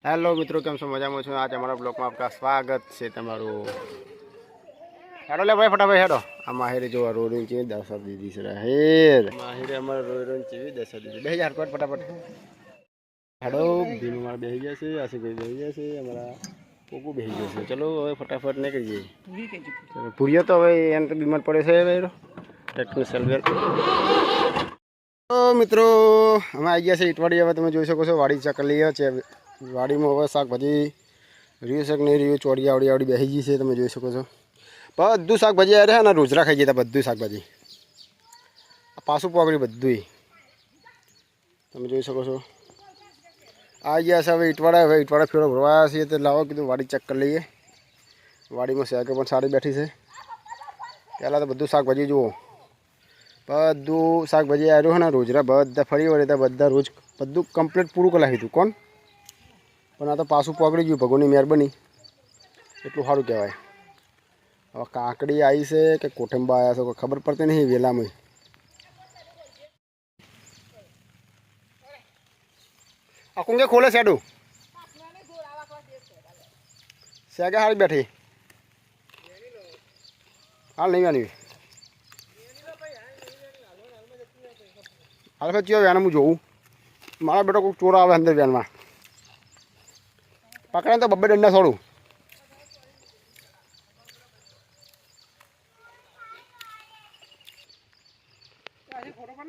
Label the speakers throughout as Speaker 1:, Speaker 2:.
Speaker 1: Hello मित्रों, केम छो? मजा में छो? आज हमारा ब्लॉग में आपका स्वागत है। तमारू हेडो ले भाई, फटाफट हेडो। आ माहिर जो रोड चे 10 दीदी से हेर माहिर हमारा रोड चे 10 दीदी 2000 फटाफट हेडो। भीम हमारा बेही जैसे आसे कोई बेही जैसे हमारा पोकू बेही जैसे। चलो હવે फटाफट ने करिए। चलो पुरिया तो હવે એમ તો બીમાર પડે છે હવે ટ્રેક્ટર સલવેર। તો મિત્રો અમે આવી ગયા છે ઈટવાડી। હવે તમે જોઈ શકો છો વાડી ચકલી છે। વાડીમાં હવે શાકભાજી રહ્યું છે કે નહીં રહ્યું, ચોડી આવડી આવડી બેસી ગઈ છે। તમે જોઈ શકો છો બધું શાકભાજી આ રહ્યા ને રોજરા ખાઈ જતા બધું શાકભાજી પાછું પકડી બધું તમે જોઈ શકો છો। આ ગયા છે હવે ઈટવાડા। હવે ઈટવાડા ફેરો ભરવા આવ્યા છીએ તો લાવો કીધું વાડી ચેક કરી લઈએ। વાડીમાં શાક પણ સારી બેઠી છે। પહેલાં તો બધું શાકભાજી જુઓ, બધું શાકભાજી આવ્યું છે ને રોજરા બધા ફરી વળે બધા રોજ બધું કમ્પ્લીટ પૂરું કરી નાખ્યું કોણ। પણ આ તો પાછું પકડી ગયું, ભગવાનની મહેરબાની, એટલું સારું કહેવાય। હવે કાંકડી આવી છે કે કોઠંબા આવ્યા છે કોઈ ખબર પડતી નહીં વેલામાં। આ કુંગે ખોલે શેડું શેગે હારી બેઠી હાલ નહીં આની હાલ ભાઈ ચિયો વેન હું જોઉં। મારા બેટો કોઈ ચોર આવે અંદર વેનમાં પકડે તો બબ્બે દંડા છોડું।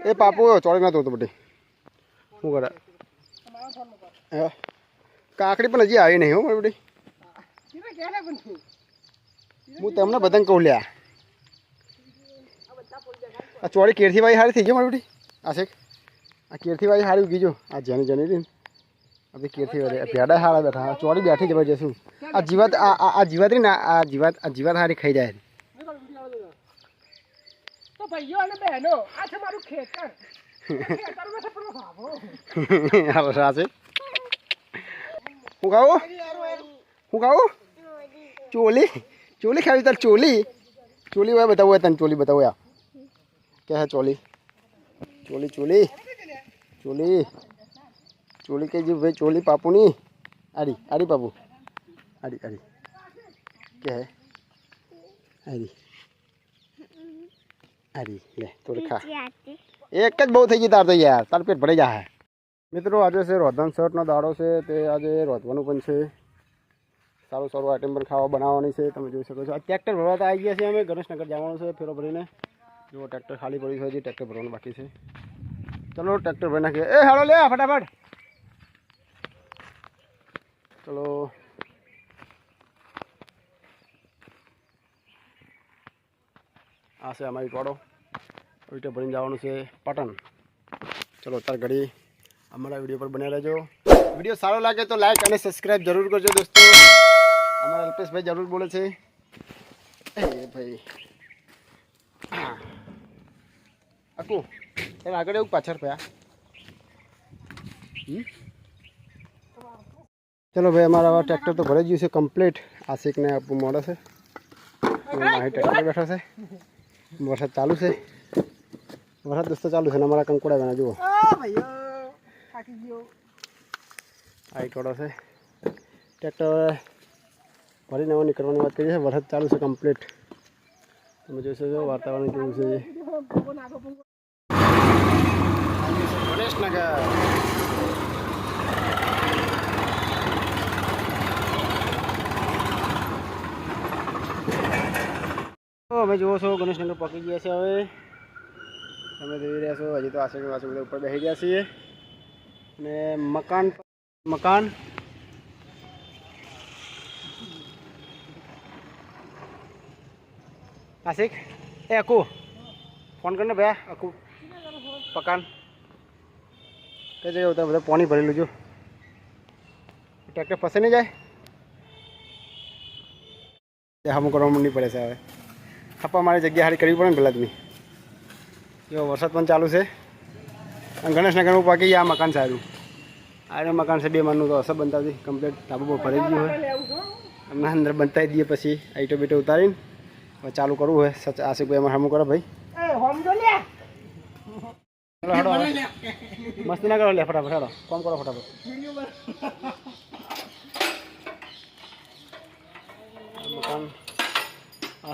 Speaker 1: એ પાપુ ચોરી નતો તો બધી શું કરે કાકડી પણ હજી આવી નહીં હો મારી બધી। હું તમને બધાને કહું લ્યા આ ચોરી કેરથી વાળી હારી થઈ ગયો મારી બધી। આ શેખ આ કેરથી વાળી હારી ઉગી જો આ જેની જની રહી ને આપણી કેરથી વાળી ભેડા હારા બેઠા ચોરી બેઠી જવા જશું। આ જીવાત આ જીવાત રહી ને આ જીવાત હારી ખાઈ જાય।
Speaker 2: તો ભાઈઓ અને બહેનો આ છે મારું ખેતર ખેતરમાં છે પેલો ભાભો
Speaker 1: આ બસ છે। હું ખાવું ચોલી ચોલી ખાવી તાર ચોલી ચોલી હોય બતાવું તને ચોલી બતાવું યાર કે હે ચોલી ચોલી ચોલી ચોલી ચોલી કે ભાઈ ચોલી પાપુની આડી આડી પાપુ આડી આડી કે હે આડી આડી લે થોડી ખા એક જ બહુ થઈ ગઈ તાર તો યાર તાર પેટ ભરાઈ જાય। મિત્રો આજે છે રોધન શર્ટનો દાડો છે તે આજે રોધવાનું પણ છે। સારું સારું આઈટમ પણ ખાવા બનાવવાની છે। તમે જોઈ શકો છો આ ટ્રેક્ટર ભરવા તો આવી ગયા છે। અમે ગણેશનગર જવાનું છે ફેરો ભરીને। જો ટ્રેક્ટર ખાલી પડ્યું છે, હજી ટ્રેક્ટર ભરવાનું બાકી છે। ચલો ટ્રેક્ટર ભરી નાખીએ। એ હાલો લે ફટાફટ ચલો। આ છે અમારી ટોળો ટ્રેક્ટર ભરીને જવાનું છે પાટણ। ચલો અત્યારે ઘડી અમારા વિડીયો પર બન્યા રહેજો। વિડીયો સારો લાગે તો લાઈક અને સબસ્ક્રાઈબ જરૂર કરજો દોસ્તો। અમારા અલ્પેશભાઈ જરૂર બોલે છે એ ભાઈ આકુ એ આગળ એવું પાછળ પયા। ચલો ભાઈ અમારા ટ્રેક્ટર તો ભરાઈ ગયું છે કમ્પ્લીટ। આશિકને આપવું મોડે છે, માહી ટ્રેક્ટર બેઠો છે। વરસાદ ચાલુ છે, વરસાદ દોસ્તો ચાલુ છે ને અમારા કંકોડા વેના જુઓ આ ટોળો છે। ટ્રેક્ટર ભરીને હવે નીકળવાની વાત કરીએ। વરસાદ ચાલુ છે કમ્પ્લીટ। તમે જોઈ શકો વાતાવરણ કેવું છે। ગણેશનગર અમે જુઓ છો ગણેશનગર પહોંચી ગયા છે। હવે તમે જોઈ રહ્યા છો હજી તો આશરે વાસુ બધા ઉપર બેસી ગયા છીએ અને મકાન આશિક એ અકુ ફોન કરીને ભાઈ અકુ મકાન કઈ જગ્યાએ ઉતર બધા પાણી ભરેલું જો ટ્રેક્ટર ફસે નહીં જાય હમ કરવા નહીં પડે છે। હવે થપ્પા મારી જગ્યા હારી કરવી પડે ને પહેલાં તમે જો વરસાદ પણ ચાલુ છે અને ગણેશનગરનું પાકી આ મકાન સારું આ મકાન છે 2 માળનું તો હશે બનતા કમ્પ્લીટ ધાબુ બહુ ભરાઈ ગયું હોય અમને અંદર બનતાવી દઈએ પછી આઈટો બીટો ઉતારીને હવે ચાલુ કરવું હોય। સચ આશિકભાઈ અમારે હમું કરો ભાઈ ચલો હડો મસ્તી ના કરો લે ફટાફટ હેડો કામ કરો ફટાફટ।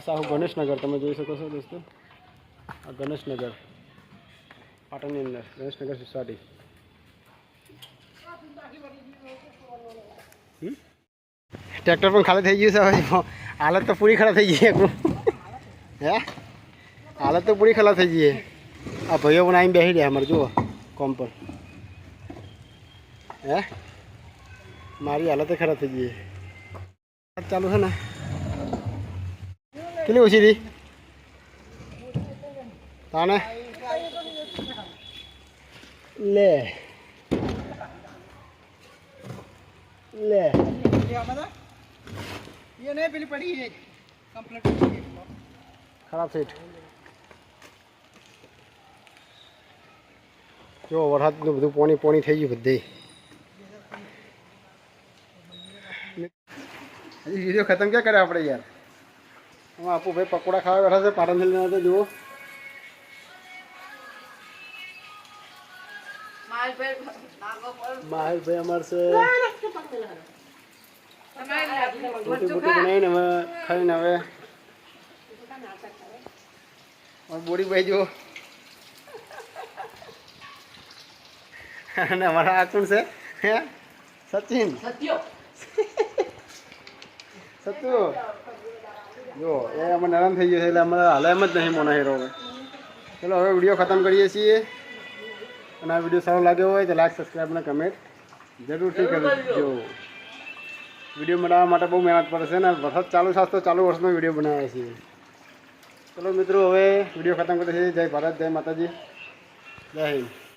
Speaker 1: સાહુ ગણેશનગર તમે જોઈ શકો છો દોસ્તો. આ ગણેશનગર પાટણની અંદર ગણેશનગર સોસાયટી. ટ્રેક્ટર પણ ખાલી થઈ ગયું છે હવે. હાલત તો પૂરી ખરાબ થઈ ગઈ આપણું. હે હાલત તો પૂરી ખરાબ થઈ ગઈ. આ ભાઈઓ પણ આવીને બેસી રહ્યા અમારે જુઓ કોમ પર. હે મારી હાલત ખરાબ થઈ ગઈ. ચાલુ છે ને કેટલી ઓછી હતી તાને લે લે ખરાબ સેટ જો વરસાદનું બધું પોણી પોણી થઈ ગયું બધે. હજી વિડીયો ખતમ ક્યાં કરે આપણે યાર. હું આપું ભાઈ પકોડા ખાવા બેઠા છે પાટણથી લઈને તો જુઓ. માહિરભાઈ અમારે છે રોટી બોટી બનાવીને હવે ખાઈને હવે બોડી ભાઈ જુઓ. અને અમારા આ કોણ છે હે સચિન સતુ જો એ અમે નરમ થઈ ગયો છે એટલે અમારે હાલે એમ જ નહીં મોના હીરો. ચલો હવે વિડીયો ખતમ કરીએ છીએ. અને આ વિડીયો સારો લાગ્યો હોય તો લાઈક સબસ્ક્રાઈબ અને કમેન્ટ જરૂરથી કરજો. વિડીયો બનાવવા માટે બહુ મહેનત પડે છે ને વરસાદ ચાલુ થશે તો ચાલુ વર્ષનો વિડીયો બનાવીએ છીએ. ચલો મિત્રો હવે વિડીયો ખતમ કરીએ છીએ. જય ભારત જય માતાજી જય હિન્દ.